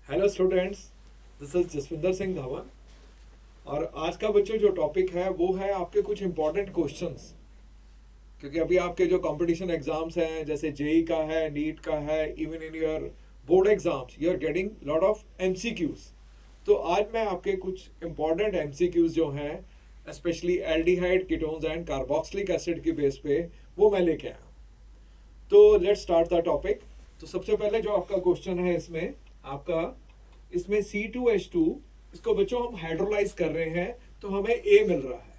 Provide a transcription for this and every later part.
Hello students, this is Jaswinder Singh Dhawan. और आज का बच्चों जो टॉपिक है वो है आपके कुछ इंपॉर्टेंट क्वेश्चंस। क्योंकि अभी आपके जो कंपटीशन एग्जाम्स हैं जैसे जेई का है, नीट का है, even in your board exams you are getting lot of MCQs. तो आज मैं आपके कुछ इंपॉर्टेंट एमसीक्यूज जो हैं specially aldehyde ketones and carboxylic acid की बेस पे वो मैं लेके आया। तो लेट्स स्टार्ट द टॉपिक। तो सबसे पहले जो आपका क्वेश्चन है इसमें C2H2, इसको बच्चों हम हाइड्रोलाइज कर रहे हैं तो हमें A मिल रहा है।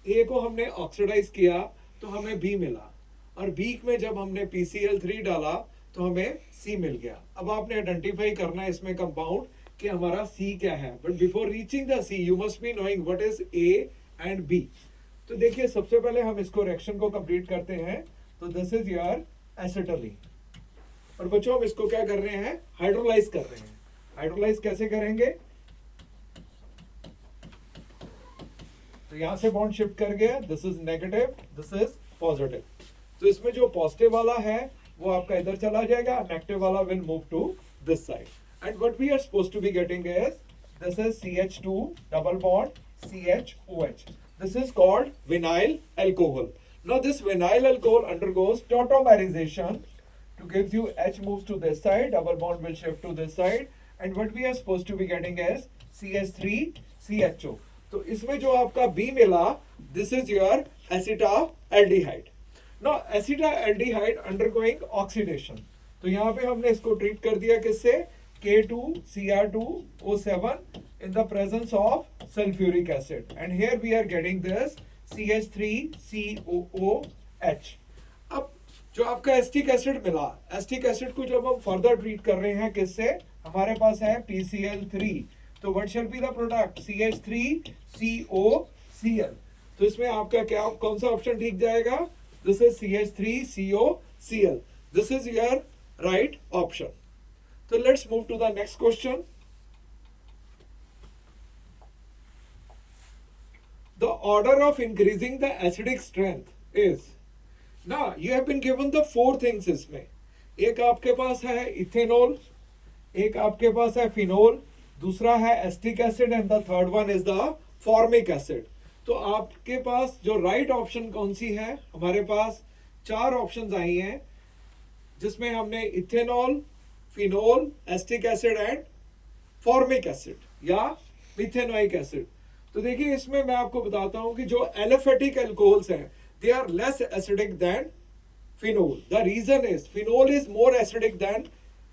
A को हमने ऑक्सीडाइज किया तो हमें B मिला, और B में जब हमने PCl3 डाला तो हमें C मिल गया। अब आपने आइडेंटिफाई करना है इसमें कंपाउंड कि हमारा C क्या है, but before reaching the C you must be knowing what is A and B। तो देखिए सबसे पहले हम इसको रिएक्शन को कंप्लीट करते हैं। तो दिस इज योर एसिटोलीन, और बच्चों हम इसको क्या कर रहे हैं, हाइड्रोलाइज कर रहे हैं। हाइड्रोलाइज कैसे करेंगे, तो यहां से बॉन्ड शिफ्ट कर गया, this is negative, this is positive. तो इसमें जो पॉजिटिव वाला है वो आपका इधर चला जाएगा, नेगेटिव वाला will move to this side, and what we are supposed to be getting is this is CH2 double bond CHOH. This is called vinyl alcohol. Now this vinyl alcohol undergoes tautomerization to give you H moves to this side, double bond will shift to this side, and what we are supposed to be getting is CH3CHO. तो इसमें जो आपका B मिला, this is your acetaldehyde. Now acetaldehyde undergoing oxidation. तो यहाँ पे हमने इसको ट्रीट कर दिया किससे, K2Cr2O7 in the presence of sulfuric acid, and here we are getting this CH3COOH. अब जो आपका एस्टिक एसिड मिला, एस्टिक एसिड को जब हम फर्दर ट्रीट कर रहे हैं किससे, हमारे पास है PCl3, तो what shall be the product, CH3COCl। तो इसमें आपका क्या कौन सा ऑप्शन ठीक जाएगा, this is CH3COCl, this is your right option. तो let's move to the next question. The order of increasing the acidic strength is, now you have been given the four things इसमें, एक आपके पास है ethanol, एक आपके पास है phenol, दूसरा है acetic acid, and the third one is the formic acid. तो आपके पास जो राइट ऑप्शन कौन सी है, हमारे पास चार ऑप्शंस आई हैं जिसमें हमने ethanol, phenol, asterisk acid and formic acid या मिथेनोइक एसिड। तो देखिए इसमें मैं आपको बताता हूं कि जो एलिफेटिक अल्कोहल्स हैं they are less acidic than phenol. The reason is phenol is more acidic than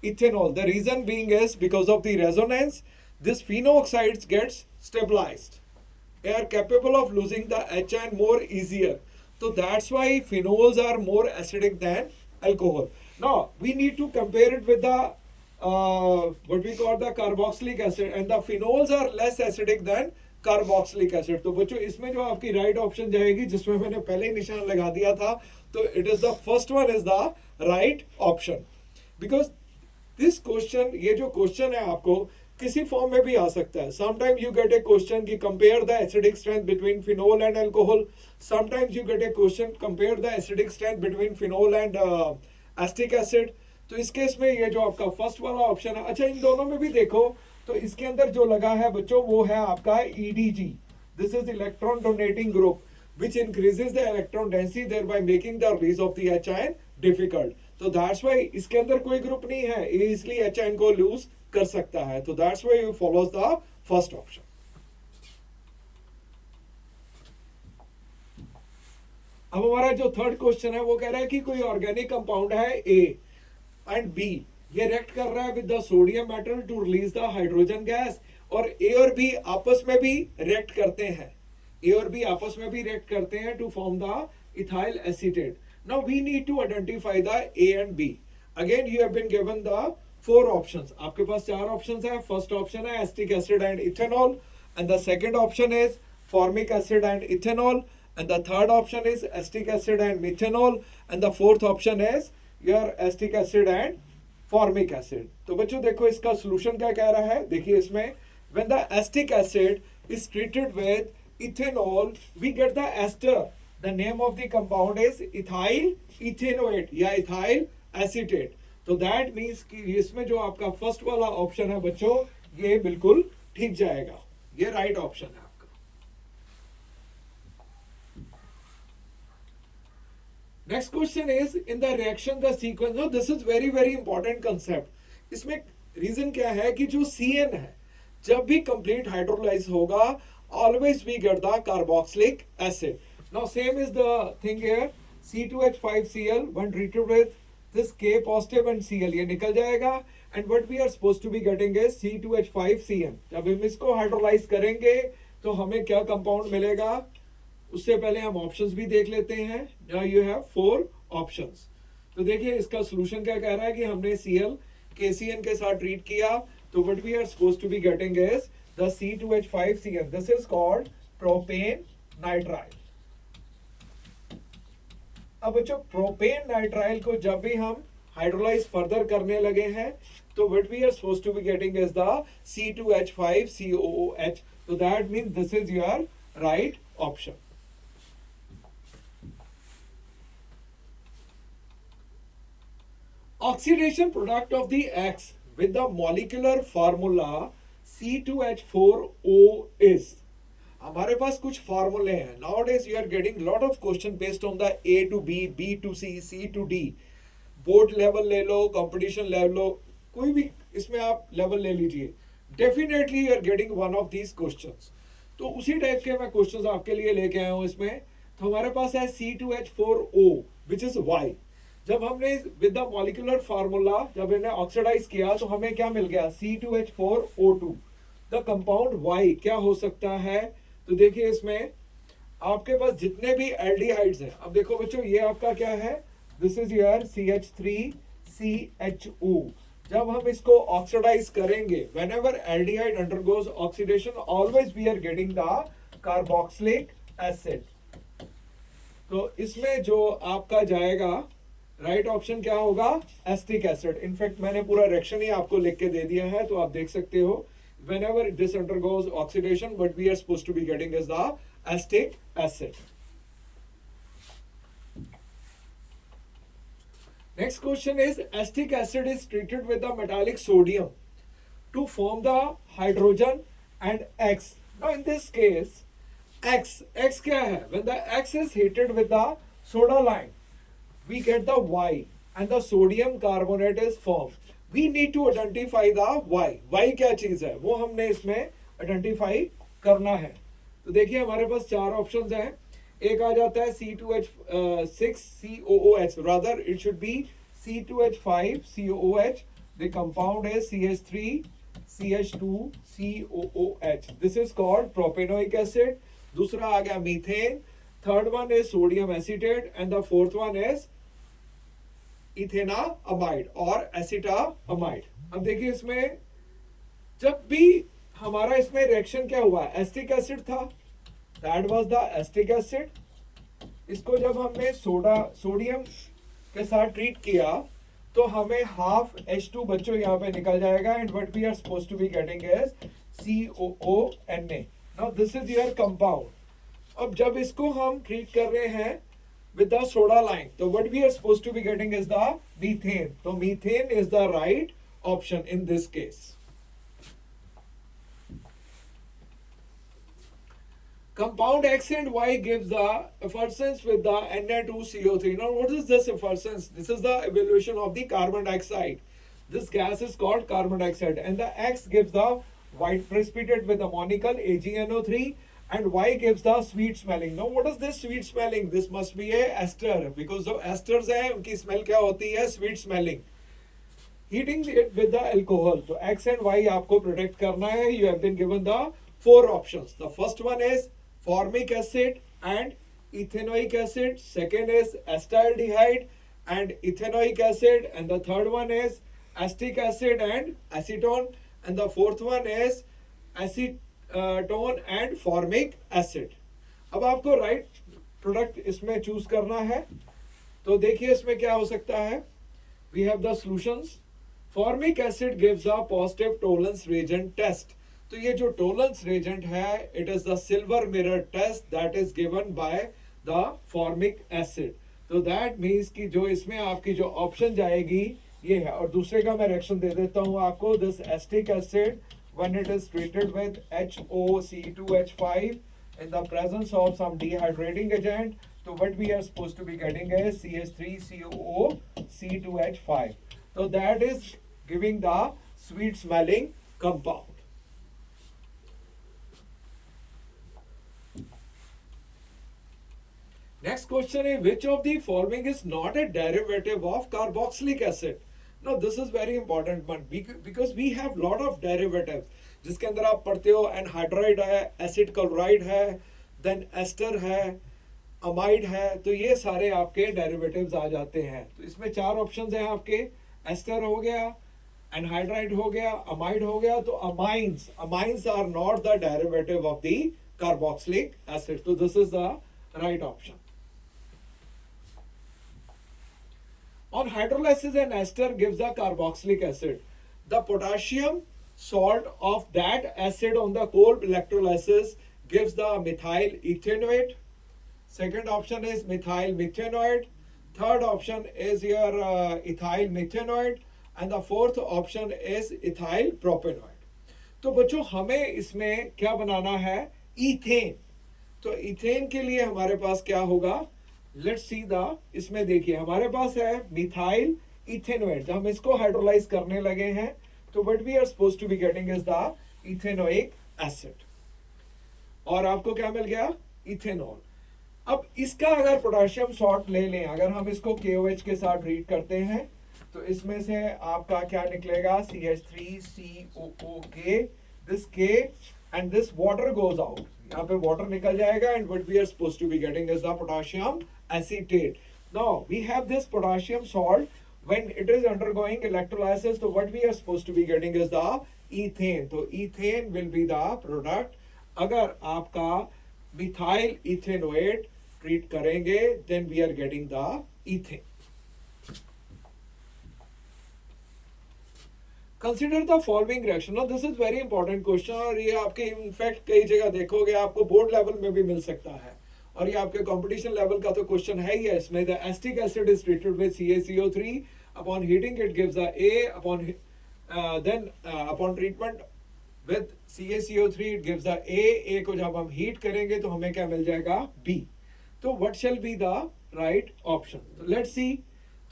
ethanol. The reason being is because of the resonance this phenooxides gets stabilized. They are capable of losing the HN more easier. So that's why phenols are more acidic than alcohol. Now we need to compare it with the what we call the carboxylic acid, and the phenols are less acidic than carboxylic acid. तो बच्चों इसमें जो आपकी right option जाएगी, जिसमें मैंने पहले ही निशान लगा दिया था, तो it is the first one is the right option. Because this question, ये जो क्वेश्चन है आपको किसी फॉर्म में भी आ सकता है। Sometime you get a question कि compare the acidic strength between phenol and alcohol, sometimes you get a question compare the acidic strength between phenol and acetic acid. तो इस केस में ये जो आपका फर्स्ट वाला ऑप्शन है, अच्छा इन दोनों में भी देखो तो इसके अंदर जो लगा है बच्चों वो है आपका EDG, this is electron donating group which increases the electron density thereby making the release of the H ion difficult. तो दैट्स व्हाई इसके अंदर कोई ग्रुप नहीं है, इसलिए H आयन को लूज कर सकता है। तो that's why you follows the first option. अब हमारा जो थर्ड क्वेश्चन है वो कह रहा है कि कोई ऑर्गेनिक कंपाउंड है A एंड B, ये रिएक्ट कर रहा है with the sodium metal to release the hydrogen gas, और ए और बी आपस में भी रिएक्ट करते हैं, ए और बी आपस में भी रिएक्ट करते हैं to form the ethyl acetate. Now we need to identify the A and B. Again you have been given the four options, आपके पास चार ऑप्शंस है। फर्स्ट ऑप्शन है acetic acid and ethanol, and the second option is formic acid and ethanol, and the third option is acetic acid and methanol, and the fourth option is your acetic acid and formic acid. तो बच्चों देखो इसका solution क्या कह रहा है, देखिए इसमें when the acetic acid is treated with ethanol we get the ester, the name of the compound is ethyl ethanoate या ethyl acetate। तो दैट मीन्स कि इसमें जो आपका फर्स्ट वाला ऑप्शन है बच्चों, ये बिल्कुल ठीक जाएगा, ये राइट ऑप्शन है आपका। Next question is in the reaction the sequence, no this is very very important concept. इसमें रीजन क्या है कि जो CN है जब भी कंप्लीट हाइड्रोलाइज होगा always we get the carboxylic acid. Now same is the thing here, C2H5Cl when treated with this K positive and Cl, ये निकल जाएगा and what we are supposed to be getting is C2H5Cn। जब हम इसको hydrolyse करेंगे तो हमें क्या कंपाउंड मिलेगा, उससे पहले हम ऑप्शंस भी देख लेते हैं। Now you have 4 options. तो देखिए इसका सॉल्यूशन क्या कह रहा है कि हमने Cl KCN के साथ ट्रीट किया, तो what we are supposed to be getting is the C2H5Cn, this is called propane nitrile. अब बच्चों प्रोपेन नाइट्राइल को जब भी हम हाइड्रोलाइज फर्दर करने लगे हैं तो what we are supposed to be getting is the C2H5COOH, so that means this is your right option. Oxidation product of the X with the molecular formula C2H4O is, हमारे पास कुछ फॉर्मूले हैं। Nowadays you are getting lot of question based on the A to B, B to C, C to D, board level ले लो, competition level low, कोई भी इसमें आप level ले लीजिए, definitely you are getting one of these questions. तो उसी type के मैं क्वेश्चंस आपके लिए लेके आया हूं इसमें। तो हमारे पास है C2H4O विच इज Y। जब हमने विद द मॉलिक्यूलर फार्मूला जब इन्हें ऑक्सीडाइज किया तो हमें क्या मिल गया, C2H4O2। द कंपाउंड Y क्या हो सकता है, तो देखिए इसमें आपके पास जितने भी एल्डिहाइड्स हैं, अब देखो बच्चों ये आपका क्या है, दिस इज योर CH3CHO। जब हम इसको ऑक्सीडाइज करेंगे, whenever aldehyde undergoes oxidation always we are getting the carboxylic acid. तो इसमें जो आपका जाएगा राइट ऑप्शन क्या होगा, एस्टिक एसिड। इनफैक्ट मैंने पूरा रिएक्शन ही आपको लिख के दे दिया है, तो आप देख सकते हो whenever this undergoes oxidation what we are supposed to be getting is the acetic acid. Next question is acetic acid is treated with the metallic sodium to form the hydrogen and X. Now in this case X क्या है, when the X is heated with the soda lime we get the Y and the sodium carbonate is formed. We need to identify the Y. Y क्या चीज है वो हमने इसमें identify करना है। तो देखिए हमारे पास 4 ऑप्शंस हैं। एक आ जाता है C2H6COOH, rather it should be C2H5COOH. The compound is CH3CH2COOH. This is called propanoic acid. दूसरा आ गया methane, third one is sodium acetate and the fourth one is ethanamide और एसिटामाइड। अब देखिए इसमें जब भी हमारा इसमें रिएक्शन क्या हुआ, एसिटिक एसिड था, that was the acetic acid. इसको जब हमने सोडियम के साथ ट्रीट किया तो हमें हाफ H2 बच्चों यहाँ पे निकल जाएगा and what we are supposed to be getting is COONA। Now this is your compound. अब जब इसको हम ट्रीट कर रहे हैं with the soda lime, so what we are supposed to be getting is the methane. So methane is the right option in this case. Compound X and Y gives the effulgence with the Na2CO3. Now what is this effulgence? This is the evaluation of the carbon dioxide. This gas is called carbon dioxide and the X gives the white precipitate with the monocle AgNO3 and Y gives the sweet smelling. Now what is this sweet smelling? This must be a ester because जो esters हैं उनकी smell क्या होती है, sweet smelling. Heating it with the alcohol. So X and Y आपको predict करना है. You have been given the 4 options. The first one is formic acid and ethanoic acid. Second is acetaldehyde and ethanoic acid. And the third one is acetic acid and acetone. And the fourth one is tone and formic acid. अब आपको right product इसमें choose करना है। तो देखिए इसमें क्या हो सकता है, we have the solutions. Formic acid gives a positive Tollens reagent test. तो ये जो टोलेंस रिएजेंट है it is the silver mirror test that is given by the formic acid. तो दैट मीन्स कि जो इसमें आपकी जो ऑप्शन जाएगी ये है, और दूसरे का मैं रिएक्शन दे देता हूँ आपको. This acetic acid when it is treated with HOC2H5 in the presence of some dehydrating agent, so what we are supposed to be getting is CH3COOC2H5. So that is giving the sweet smelling compound. Next question is, which of the following is not a derivative of carboxylic acid? Now this is very important one because we have lot of derivatives जिसके अंदर आप पढ़ते हो anhydride है, acid chloride है, then ester है, amide है, तो ये सारे आपके डेरिवेटिव्स आ जाते हैं. तो इसमें चार ऑप्शंस हैं आपके. एस्टर हो गया, एनहाइड्राइड हो गया, अमाइड हो गया. तो amines are not the derivative of the carboxylic acid. तो this is the right option. On hydrolysis, an ester gives the carboxylic acid. The potassium salt of that acid on the cold electrolysis gives the methyl ethanoate. Second option is methyl methanoate. Third option is your ethyl methanoate. And the fourth option is ethyl propanoate. तो बच्चों हमें इसमें क्या बनाना है? Ethane. तो ethane के लिए हमारे पास क्या होगा? लेट्स सी द, इसमें देखिए हमारे पास है मिथाइल इथेनोएट. जब हम इसको हाइड्रोलाइज करने लगे हैं तो what we are supposed to be getting is the ethanoic acid. और आपको क्या मिल गया? इथेनॉल. अब इसका अगर पोटेशियम सॉल्ट ले लें, अगर हम इसको KOH के साथ ट्रीट करते हैं तो इसमें से आपका क्या निकलेगा? CH3COOK. This K and this water goes out. यहाँ पे water निकल जाएगा and what we are supposed to be getting is the potassium acetate. Now we have this potassium salt. When it is undergoing electrolysis, so what we are supposed to be getting is the ethane. So ethane will be the product. अगर आपका methyl ethanoate treat करेंगे then we are getting the ethane. Consider the following reaction. Now this is very important question और ये आपके in fact कई जगह देखोगे, आपको बोर्ड लेवल में भी मिल सकता है और ये आपके कंपटीशन लेवल का तो क्वेश्चन है ही है. इसमें the acetic acid is treated with CaCO3. Upon heating it gives the A. Upon treatment with CaCO3 it gives the A को जब हम हीट करेंगे तो हमें क्या मिल जाएगा? B. तो what shall be the right option? Let's see.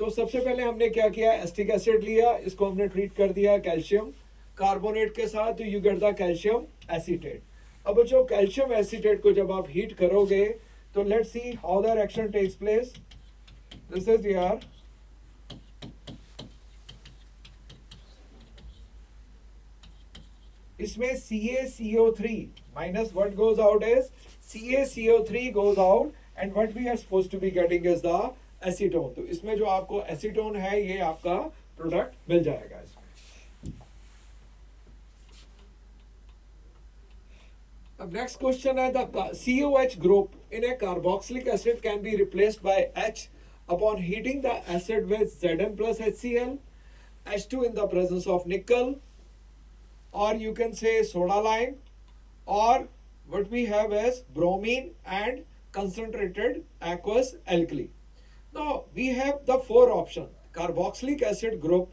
तो सबसे पहले हमने क्या किया? एसिटिक एसिड लिया, इसको हमने ट्रीट कर दिया कैल्शियम कार्बोनेट के साथ, तो you get the calcium acetate. अब जो कैल्शियम एसीटेट को जब आप हीट करोगे तो let's see how the reaction takes place. This is your इसमें CaCO3 minus what goes out is CaCO3 goes out and what we are supposed to be getting is the acetone. तो इसमें जो आपको acetone है ये आपका product मिल जाएगा इसमें. अब नेक्स्ट क्वेश्चन है the COH group in A carboxylic acid can be replaced by H upon heating the acid with Zn plus HCl, H2 in the presence of nickel, or you can say soda lime, or what we have is bromine and concentrated aqueous alkali. Now we have the four option. Carboxylic acid group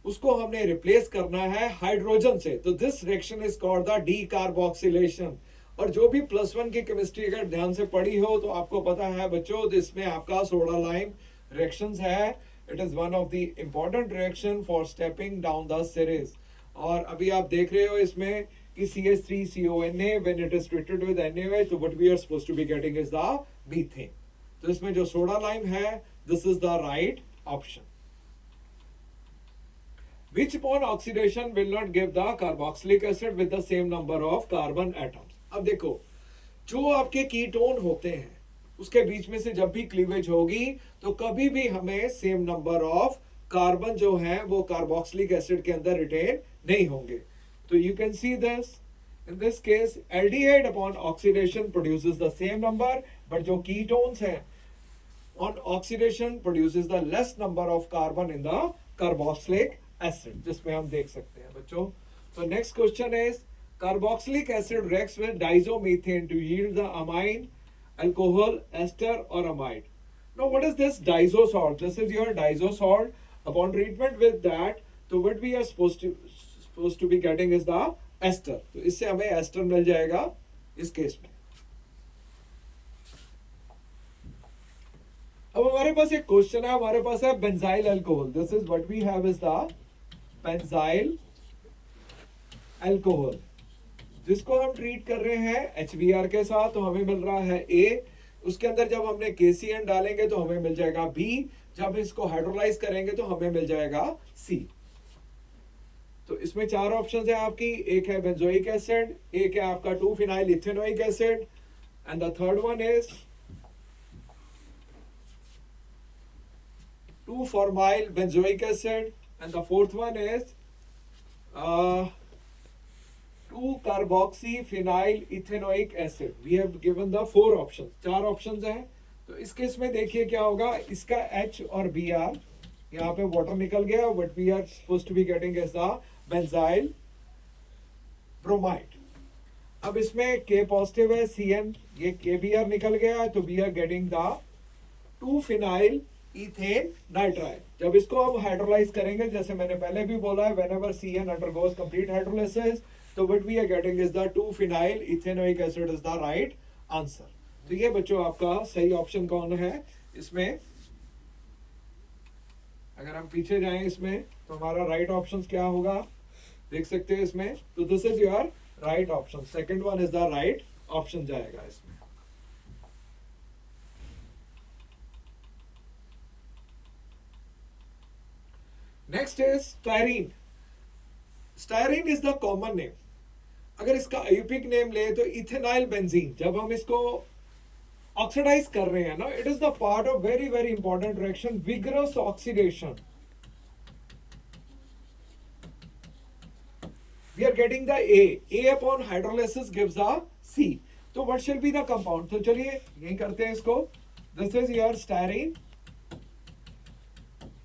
उसको हमने replace करना है hydrogen से, तो this reaction is called the decarboxylation. और जो भी +1 की केमिस्ट्री अगर ध्यान से पढ़ी हो तो आपको पता है बच्चों, इसमें आपका सोडा लाइम रिएक्शंस है. It is one of the important reaction for stepping down the series. और अभी आप देख रहे हो इसमें कि CH3CONA when it is treated with NaOH, तो what we are supposed to be getting is the methane. तो इसमें जो सोडा लाइम है this is the right option. Which upon oxidation will not give the carboxylic acid with the same number of carbon atoms. अब देखो जो आपके ketone होते हैं उसके बीच में से जब भी क्लीवेज होगी तो कभी भी हमें सेम नंबर ऑफ कार्बन जो है वो कार्बोक्सिलिक एसिड के अंदर रिटेन नहीं होंगे. तो you can see this. In this case, aldehyde upon oxidation produces the same number, but जो ketones हैं on oxidation produces the less number of carbon in the carboxylic acid, जिसमें हम देख सकते हैं बच्चों. So next question is carboxylic acid reacts with diazomethane to yield the amine, alcohol, ester or amide. Now what is this diazosalt? This is your diazosalt. Upon treatment with that, तो what we are supposed to be getting is the ester. तो इससे हमें ester मिल जाएगा इस case में. अब हमारे पास एक क्वेश्चन है, हमारे पास है benzyl alcohol. This is what we have is the benzyl alcohol, जिसको हम ट्रीट कर रहे हैं HBr के साथ. तो हमें मिल रहा है A. उसके अंदर जब हमने KCN डालेंगे तो हमें मिल जाएगा B. जब इसको हाइड्रोलाइज करेंगे तो हमें मिल जाएगा C. तो इसमें चार ऑप्शंस है आपकी. एक है बेंजोइक एसिड, एक है आपका 2-फिनाइल ethanoic acid, and the third one is 2-फॉर्माइल benzoic acid, and the fourth one is 2-कार्बोक्सी-फिनाइल ethanoic acid. We have given the 4 options. 4 options हैं. तो इस केस में देखिए क्या होगा. इसका H और Br, यहाँ पे वाटर निकल गया. What we are supposed to be getting is the benzyl bromide. अब इसमें K पॉजिटिव है, Cn, ये KBr निकल गया. तो वी आर गेटिंग द 2-फिनाइल इथेन नाइट्राइल. जब इसको हम हाइड्रोलाइज करेंगे, जैसे मैंने पहले भी बोला है, whenever Cn undergoes complete hydrolysis, तो what we are getting is the 2-फिनाइल ethanoic acid is the right answer. तो ये बच्चों आपका सही ऑप्शन कौन है इसमें. अगर हम पीछे जाएं इसमें, तो हमारा राइट ऑप्शन क्या होगा देख सकते हैं इसमें. तो this is your right option. Second one is the right option जाएगा इसमें. Next is styrene. Styrene is the common name. अगर इसका आयुपिक नेम ले तो इथेनाइल बेंजीन. जब हम इसको ऑक्सीडाइज कर रहे हैं ना, it is the part of very very important reaction, vigorous oxidation. We are getting the A upon hydrolysis gives the C. तो what shall be the compound. तो चलिए यही करते हैं इसको. This is your styrene.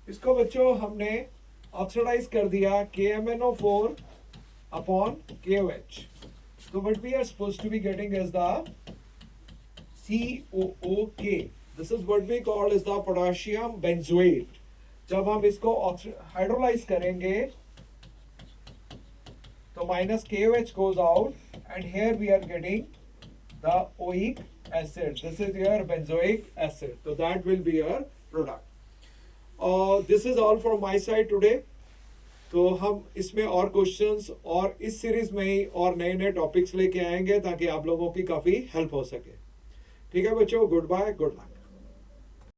इसको बच्चों हमने ऑक्सीडाइज कर दिया KMnO4 अपॉन KOH. तो what we are supposed to be getting is the COOK. This is what we call is the potassium benzoate. जब हम इसको हाइड्रोलाइज करेंगे तो minus KOH goes out, and here we are getting the oic acid. This is your benzoic acid. So that will be your product. This is all from my side today. तो हम इसमें और questions और इस series में ही और नए नए टॉपिक्स लेके आएंगे ताकि आप लोगों की काफी हेल्प हो सके. ठीक है बच्चों, गुड बाय, गुड लक.